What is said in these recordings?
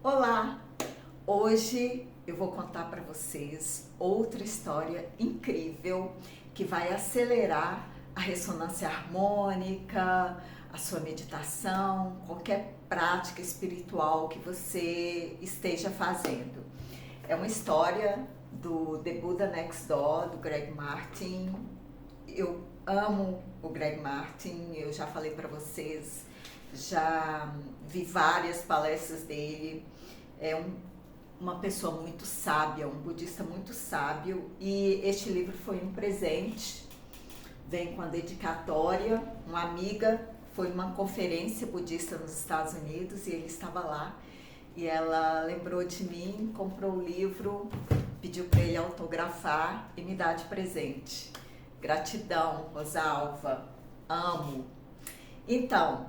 Olá! Hoje eu vou contar para vocês outra história incrível que vai acelerar a ressonância harmônica, a sua meditação, qualquer prática espiritual que você esteja fazendo. É uma história do The Buddha Next Door, do Greg Martin. Eu amo o Greg Martin, eu já falei para vocês, já vi várias palestras dele. É uma pessoa muito sábia, um budista muito sábio, e este livro foi um presente, vem com a dedicatória. Uma amiga foi numa conferência budista nos Estados Unidos e ele estava lá, e ela lembrou de mim, comprou o livro, pediu para ele autografar e me dar de presente. Gratidão, Rosalva, amo. Então,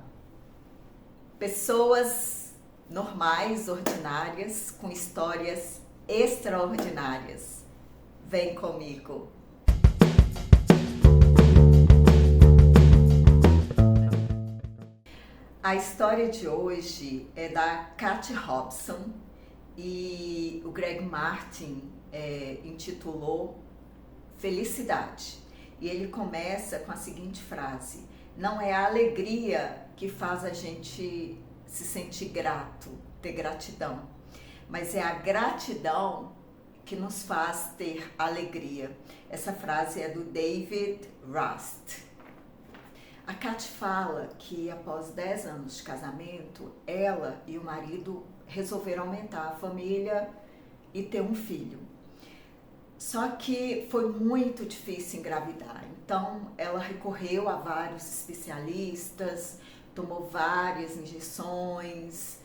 pessoas normais, ordinárias, com histórias extraordinárias. Vem comigo! A história de hoje é da Katy Hobson e o Greg Martin intitulou Felicidade. E ele começa com a seguinte frase: não é a alegria que faz a gente se sentir grato, ter gratidão, mas é a gratidão que nos faz ter alegria. Essa frase é do David Rust. A Katy fala que após 10 anos de casamento, ela e o marido resolveram aumentar a família e ter um filho. Só que foi muito difícil engravidar, então ela recorreu a vários especialistas, tomou várias injeções,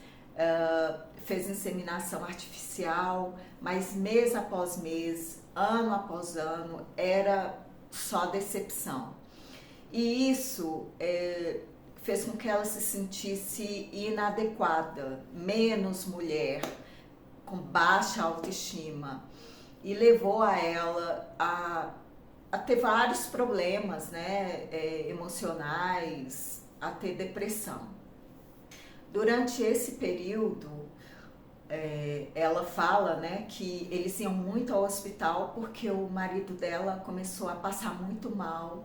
fez inseminação artificial, mas mês após mês, ano após ano, era só decepção. E isso fez com que ela se sentisse inadequada, menos mulher, com baixa autoestima, e levou a ela a ter vários problemas, né, emocionais, a ter depressão. Durante esse período, ela fala, né, que eles iam muito ao hospital porque o marido dela começou a passar muito mal.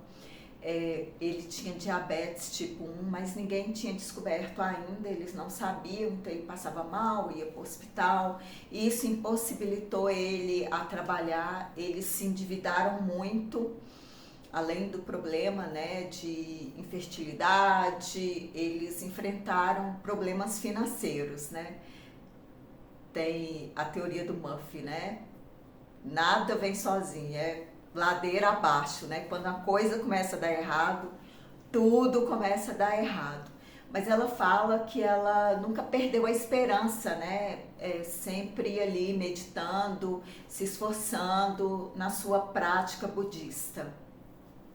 Ele tinha diabetes tipo 1, mas ninguém tinha descoberto ainda, eles não sabiam, então ele passava mal, ia para o hospital, e isso impossibilitou ele a trabalhar. Eles se endividaram muito, além do problema, né, de infertilidade, eles enfrentaram problemas financeiros, né? Tem a teoria do Murphy, né? Nada vem sozinho, ladeira abaixo, né? Quando a coisa começa a dar errado, tudo começa a dar errado. Mas ela fala que ela nunca perdeu a esperança, né? Sempre ali meditando, se esforçando na sua prática budista.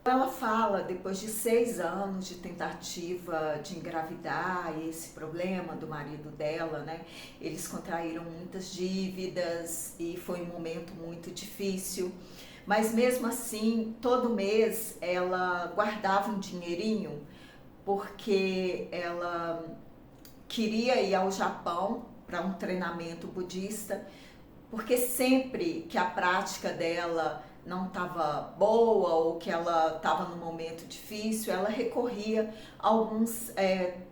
Ela fala, depois de 6 anos de tentativa de engravidar e esse problema do marido dela, né? Eles contraíram muitas dívidas e foi um momento muito difícil. Mas mesmo assim, todo mês ela guardava um dinheirinho porque ela queria ir ao Japão para um treinamento budista, porque sempre que a prática dela não estava boa ou que ela estava num momento difícil, ela recorria a alguns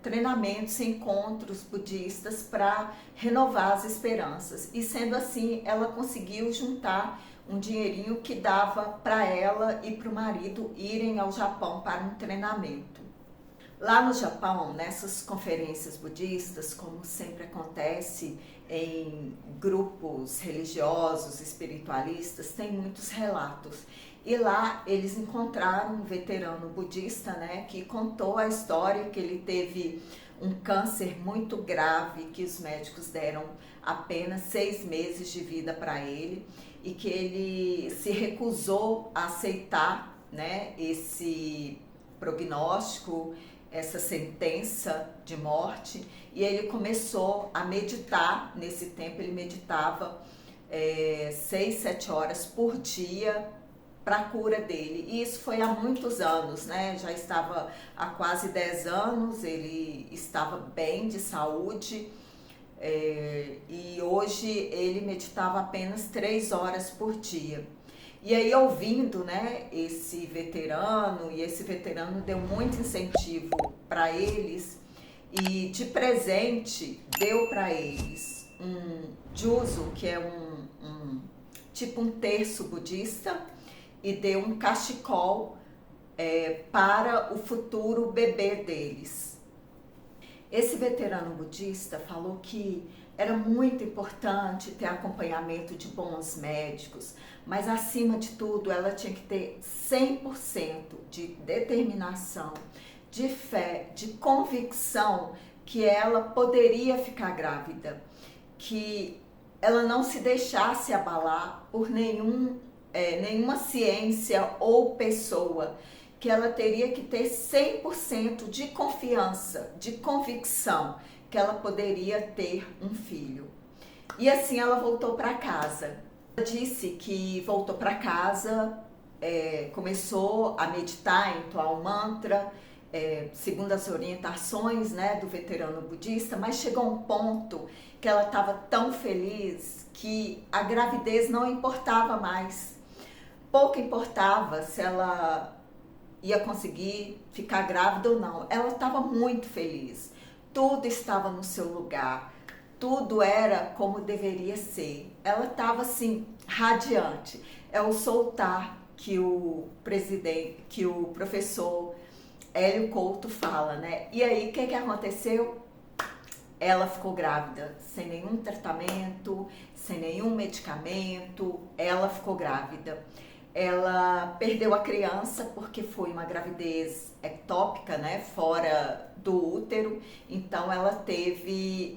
treinamentos, encontros budistas para renovar as esperanças. E sendo assim, ela conseguiu juntar um dinheirinho que dava para ela e para o marido irem ao Japão para um treinamento. Lá no Japão, nessas conferências budistas, como sempre acontece em grupos religiosos, espiritualistas, tem muitos relatos. E lá eles encontraram um veterano budista, né, que contou a história que ele teve um câncer muito grave, que os médicos deram apenas 6 meses de vida para ele, e que ele se recusou a aceitar, né, esse prognóstico, essa sentença de morte, e ele começou a meditar. Nesse tempo ele meditava 6, 7 horas por dia para a cura dele, e isso foi há muitos anos, né? Já estava há quase 10 anos, ele estava bem de saúde, E hoje ele meditava apenas 3 horas por dia. E aí, ouvindo, né, esse veterano, e esse veterano deu muito incentivo para eles, e de presente deu para eles um juzo, que é tipo um terço budista, e deu um cachecol para o futuro bebê deles. Esse veterano budista falou que era muito importante ter acompanhamento de bons médicos, mas acima de tudo ela tinha que ter 100% de determinação, de fé, de convicção que ela poderia ficar grávida, que ela não se deixasse abalar por nenhuma ciência ou pessoa, que ela teria que ter 100% de confiança, de convicção que ela poderia ter um filho. E assim ela voltou para casa. Ela disse que voltou para casa, começou a meditar, entoar o mantra, segundo as orientações, né, do veterano budista, mas chegou um ponto que ela estava tão feliz que a gravidez não importava mais. Pouco importava se ela ia conseguir ficar grávida ou não. Ela estava muito feliz. Tudo estava no seu lugar. Tudo era como deveria ser. Ela estava assim radiante. É o soltar que o professor Hélio Couto fala, né? E aí o que aconteceu? Ela ficou grávida, sem nenhum tratamento, sem nenhum medicamento, ela ficou grávida. Ela perdeu a criança porque foi uma gravidez ectópica, né, fora do útero. Então ela teve,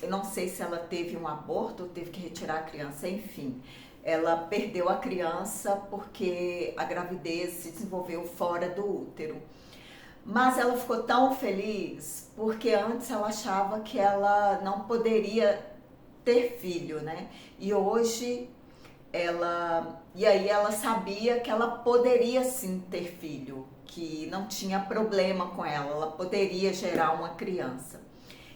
eu não sei se ela teve um aborto ou teve que retirar a criança, enfim. Ela perdeu a criança porque a gravidez se desenvolveu fora do útero. Mas ela ficou tão feliz porque antes ela achava que ela não poderia ter filho, né? E hoje ela sabia que ela poderia sim ter filho, que não tinha problema com ela poderia gerar uma criança.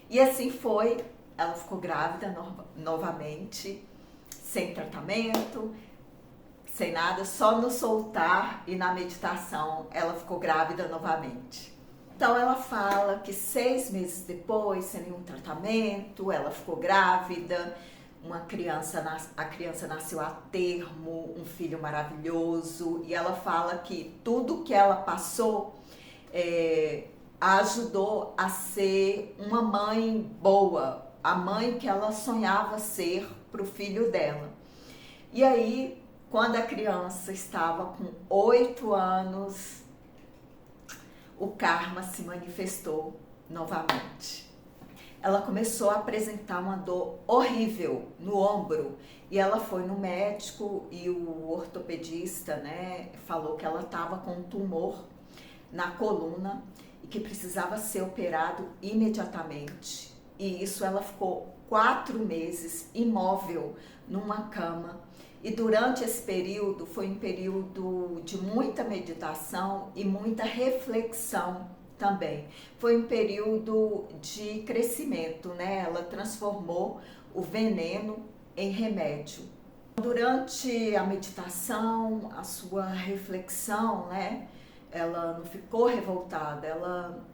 E assim foi, ela ficou grávida novamente, sem tratamento, sem nada, só no soltar e na meditação ela ficou grávida novamente. Então ela fala que 6 meses depois, sem nenhum tratamento, ela ficou grávida, a criança nasceu a termo, um filho maravilhoso, e ela fala que tudo que ela passou a ajudou a ser uma mãe boa, a mãe que ela sonhava ser para o filho dela. E aí, quando a criança estava com 8 anos, o karma se manifestou novamente. Ela começou a apresentar uma dor horrível no ombro e ela foi no médico e o ortopedista, né, falou que ela estava com um tumor na coluna e que precisava ser operado imediatamente. E isso ela ficou 4 meses imóvel numa cama. E durante esse período foi um período de muita meditação e muita reflexão também. Foi um período de crescimento, né? Ela transformou o veneno em remédio. Durante a meditação, a sua reflexão, né? Ela não ficou revoltada, ela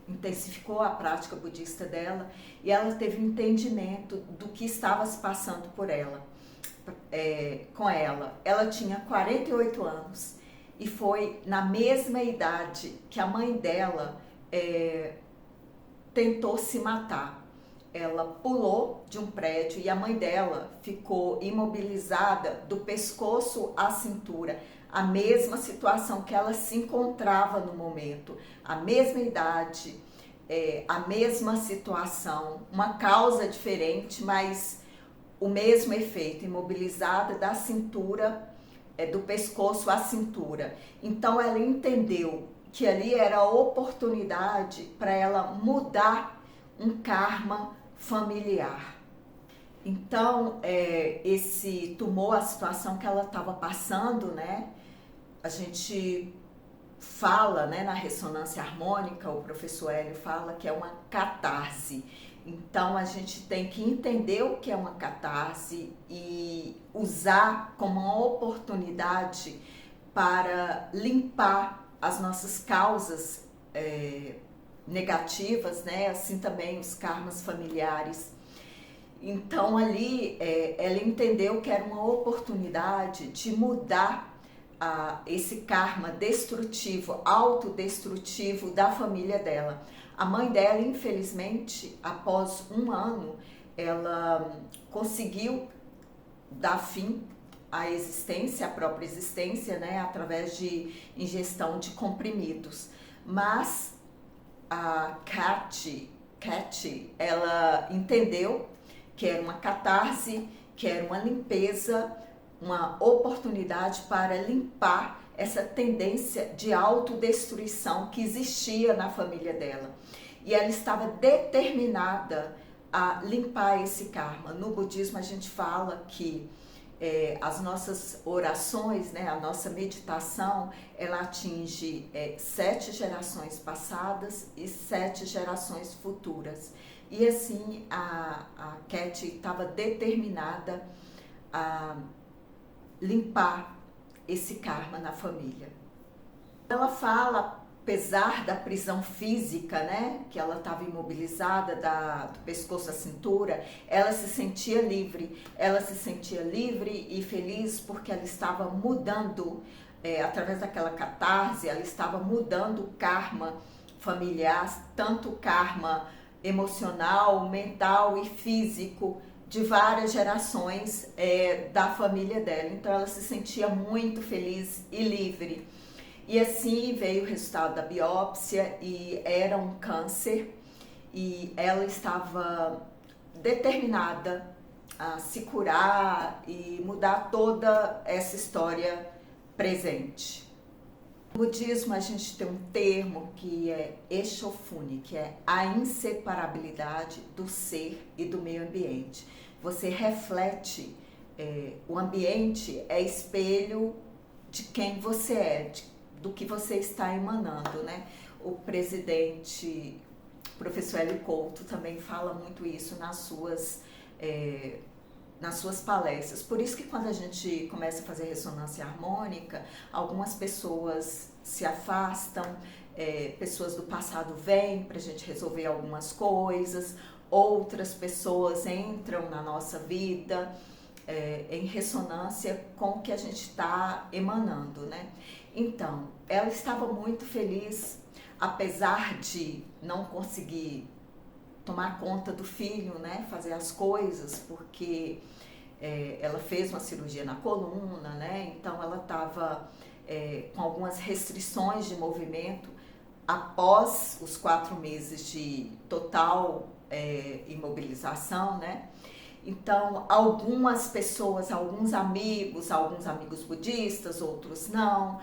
intensificou a prática budista dela e ela teve um entendimento do que estava se passando por ela. Com ela. Ela tinha 48 anos e foi na mesma idade que a mãe dela tentou se matar. Ela pulou de um prédio e a mãe dela ficou imobilizada do pescoço à cintura. A mesma situação que ela se encontrava no momento, a mesma idade, a mesma situação, uma causa diferente, mas o mesmo efeito, imobilizada da cintura, do pescoço à cintura. Então ela entendeu que ali era a oportunidade para ela mudar um karma familiar. Então esse tumor, a situação que ela estava passando, né? A gente fala, né, na ressonância harmônica, o professor Hélio fala que é uma catarse. Então a gente tem que entender o que é uma catarse e usar como uma oportunidade para limpar as nossas causas negativas, né? Assim também os karmas familiares. Então ali ela entendeu que era uma oportunidade de mudar esse karma destrutivo, autodestrutivo da família dela. A mãe dela, infelizmente, após um ano, ela conseguiu dar fim à existência, à própria existência, né, através de ingestão de comprimidos. Mas a Cat, ela entendeu que era uma catarse, que era uma limpeza, uma oportunidade para limpar essa tendência de autodestruição que existia na família dela. E ela estava determinada a limpar esse karma. No budismo a gente fala que as nossas orações, né, a nossa meditação, ela atinge 7 gerações passadas e 7 gerações futuras. E assim a Cat estava determinada a limpar esse karma na família. Ela fala, apesar da prisão física, né, que ela estava imobilizada do pescoço à cintura, ela se sentia livre. Ela se sentia livre e feliz porque ela estava mudando, através daquela catarse, ela estava mudando o karma familiar, tanto o karma emocional, mental e físico, de várias gerações da família dela. Então ela se sentia muito feliz e livre. E assim veio o resultado da biópsia e era um câncer, e ela estava determinada a se curar e mudar toda essa história presente. No budismo a gente tem um termo que é Eshofune, que é a inseparabilidade do ser e do meio ambiente. Você reflete, o ambiente é espelho de quem você é, do que você está emanando, né? O presidente, professor Hélio Couto, também fala muito isso nas suas palestras. Por isso que quando a gente começa a fazer ressonância harmônica, algumas pessoas se afastam, pessoas do passado vêm para a gente resolver algumas coisas, outras pessoas entram na nossa vida em ressonância com o que a gente está emanando, né? Então, ela estava muito feliz, apesar de não conseguir tomar conta do filho, né, fazer as coisas, porque ela fez uma cirurgia na coluna, né, então ela estava com algumas restrições de movimento após os 4 meses de total imobilização, né. Então, algumas pessoas, alguns amigos budistas, outros não,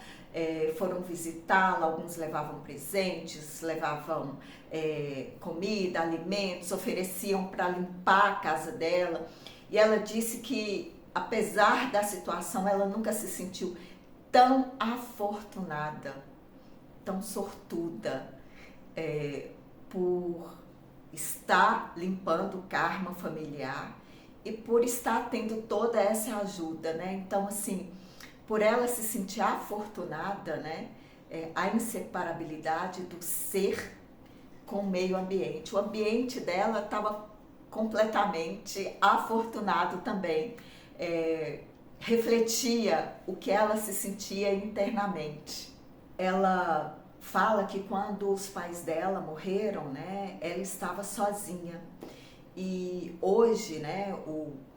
foram visitá-la, alguns levavam presentes, levavam comida, alimentos, ofereciam para limpar a casa dela. E ela disse que, apesar da situação, ela nunca se sentiu tão afortunada, tão sortuda, por estar limpando o karma familiar e por estar tendo toda essa ajuda, né? Então, assim, por ela se sentir afortunada, né? A inseparabilidade do ser com o meio ambiente. O ambiente dela estava completamente afortunado também. Refletia o que ela se sentia internamente. Ela fala que quando os pais dela morreram, né? Ela estava sozinha. E hoje, né,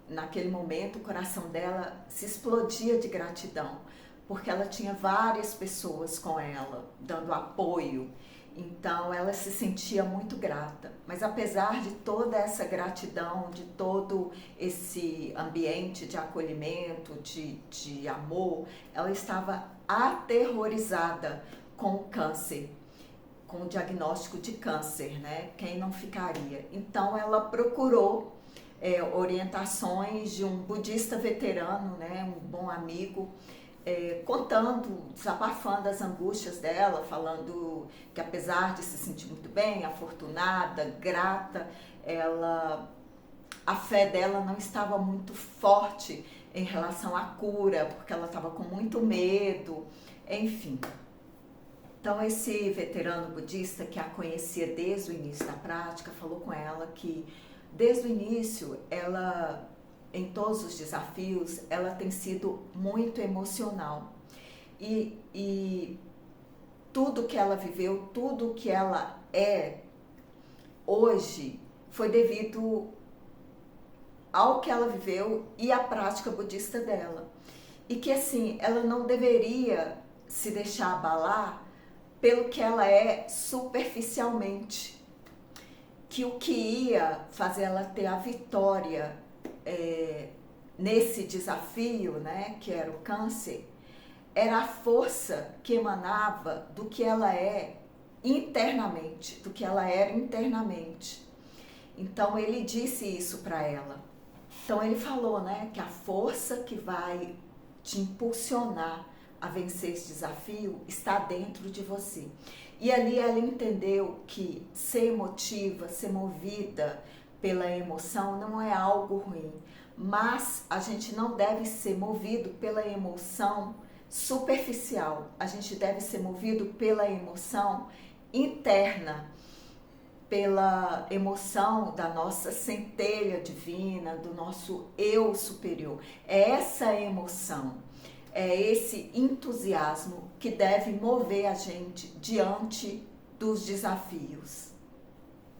naquele momento, o coração dela se explodia de gratidão, porque ela tinha várias pessoas com ela, dando apoio. Então, ela se sentia muito grata. Mas apesar de toda essa gratidão, de todo esse ambiente de acolhimento, de amor, ela estava aterrorizada com o câncer, com o diagnóstico de câncer, né? Quem não ficaria? Então ela procurou orientações de um budista veterano, né? Um bom amigo, contando, desabafando as angústias dela, falando que apesar de se sentir muito bem, afortunada, grata, a fé dela não estava muito forte em relação à cura, porque ela estava com muito medo, enfim. Então esse veterano budista que a conhecia desde o início da prática falou com ela que desde o início ela, em todos os desafios, ela tem sido muito emocional e tudo que ela viveu, tudo que ela é hoje foi devido ao que ela viveu e à prática budista dela. E que assim, ela não deveria se deixar abalar pelo que ela é superficialmente. Que o que ia fazer ela ter a vitória nesse desafio, né, que era o câncer, era a força que emanava do que ela é internamente, do que ela era internamente. Então ele disse isso para ela. Então ele falou, né, que a força que vai te impulsionar a vencer esse desafio está dentro de você. E ali ela entendeu que ser emotiva, ser movida pela emoção não é algo ruim, mas a gente não deve ser movido pela emoção superficial, a gente deve ser movido pela emoção interna, pela emoção da nossa centelha divina, do nosso eu superior. É essa emoção, é esse entusiasmo que deve mover a gente diante dos desafios.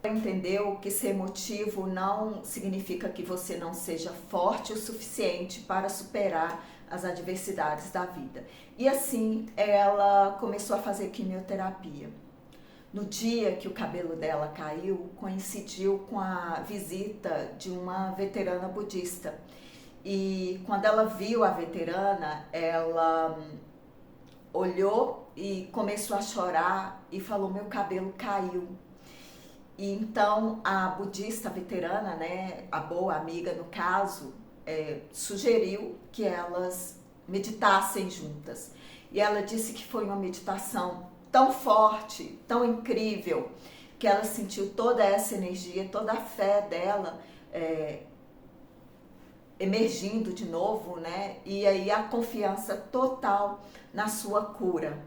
Entendeu que ser emotivo não significa que você não seja forte o suficiente para superar as adversidades da vida. E assim ela começou a fazer quimioterapia. No dia que o cabelo dela caiu, coincidiu com a visita de uma veterana budista. E quando ela viu a veterana, ela olhou e começou a chorar e falou: meu cabelo caiu. E então a budista veterana, né, a boa amiga no caso, sugeriu que elas meditassem juntas. E ela disse que foi uma meditação tão forte, tão incrível, que ela sentiu toda essa energia, toda a fé dela emergindo de novo, né? E aí a confiança total na sua cura.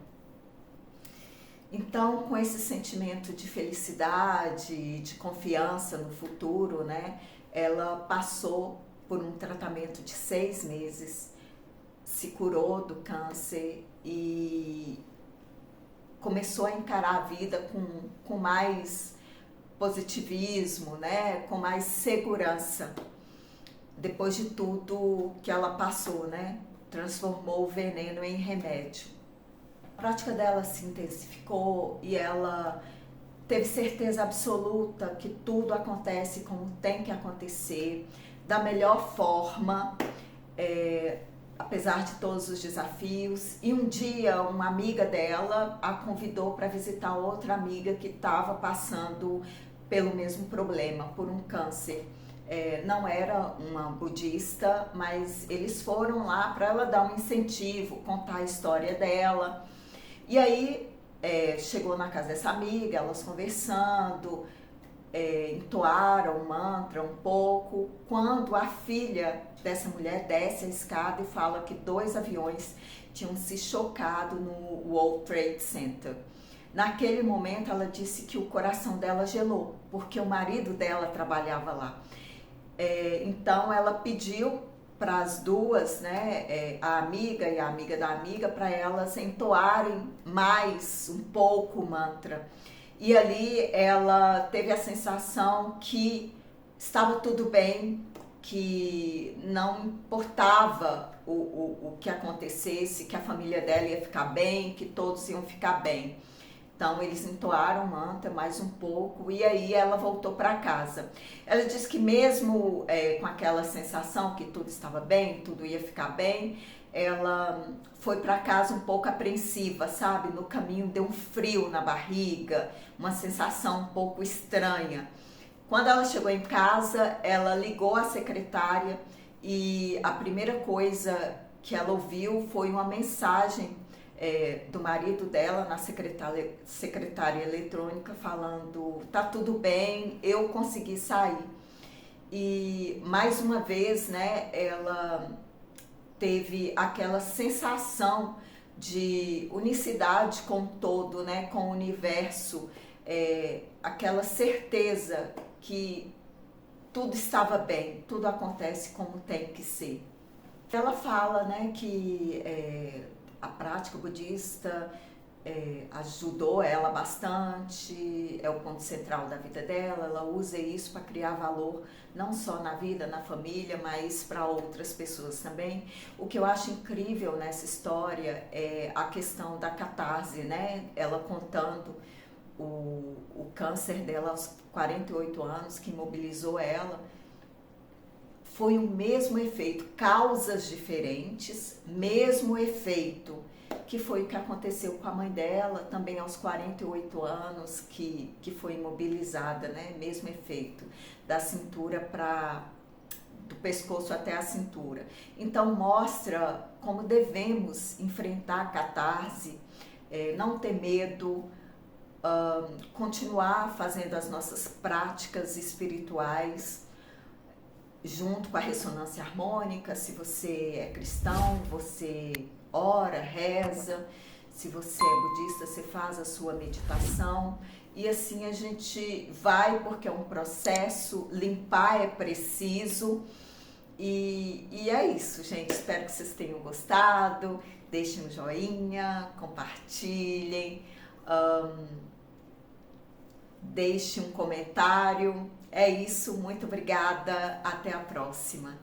Então, com esse sentimento de felicidade, de confiança no futuro, né? Ela passou por um tratamento de 6 meses, se curou do câncer e começou a encarar a vida com mais positivismo, né? Com mais segurança. Depois de tudo que ela passou, né? Transformou o veneno em remédio. A prática dela se intensificou e ela teve certeza absoluta que tudo acontece como tem que acontecer, da melhor forma, apesar de todos os desafios. E um dia uma amiga dela a convidou para visitar outra amiga que estava passando pelo mesmo problema, por um câncer. Não era uma budista, mas eles foram lá para ela dar um incentivo, contar a história dela. E aí chegou na casa dessa amiga, elas conversando, entoaram o mantra um pouco, quando a filha dessa mulher desce a escada e fala que 2 aviões tinham se chocado no World Trade Center. Naquele momento ela disse que o coração dela gelou, porque o marido dela trabalhava lá. Então ela pediu para as duas, né, a amiga e a amiga da amiga, para elas entoarem mais um pouco o mantra. E ali ela teve a sensação que estava tudo bem, que não importava o que acontecesse, que a família dela ia ficar bem, que todos iam ficar bem. Então eles entoaram o mantra mais um pouco e aí ela voltou para casa. Ela disse que mesmo com aquela sensação que tudo estava bem, tudo ia ficar bem, ela foi para casa um pouco apreensiva, sabe? No caminho deu um frio na barriga, uma sensação um pouco estranha. Quando ela chegou em casa, ela ligou à secretária e a primeira coisa que ela ouviu foi uma mensagem do marido dela na secretária eletrônica falando: tá tudo bem, eu consegui sair. E mais uma vez, né, ela teve aquela sensação de unicidade com o todo, né, com o universo, aquela certeza que tudo estava bem, tudo acontece como tem que ser. Ela fala, né, que a prática budista ajudou ela bastante, é o ponto central da vida dela, ela usa isso para criar valor não só na vida, na família, mas para outras pessoas também. O que eu acho incrível nessa história é a questão da catarse, né? Ela contando o câncer dela aos 48 anos, que imobilizou ela. Foi o mesmo efeito, causas diferentes, mesmo efeito, que foi o que aconteceu com a mãe dela, também aos 48 anos, que foi imobilizada, né? Mesmo efeito, da cintura do pescoço até a cintura. Então mostra como devemos enfrentar a catarse, não ter medo, continuar fazendo as nossas práticas espirituais, junto com a ressonância harmônica. Se você é cristão, você ora, reza. Se você é budista, você faz a sua meditação. E assim a gente vai, porque é um processo, limpar é preciso. E é isso, gente. Espero que vocês tenham gostado. Deixem um joinha, compartilhem, deixem um comentário. É isso, muito obrigada, até a próxima.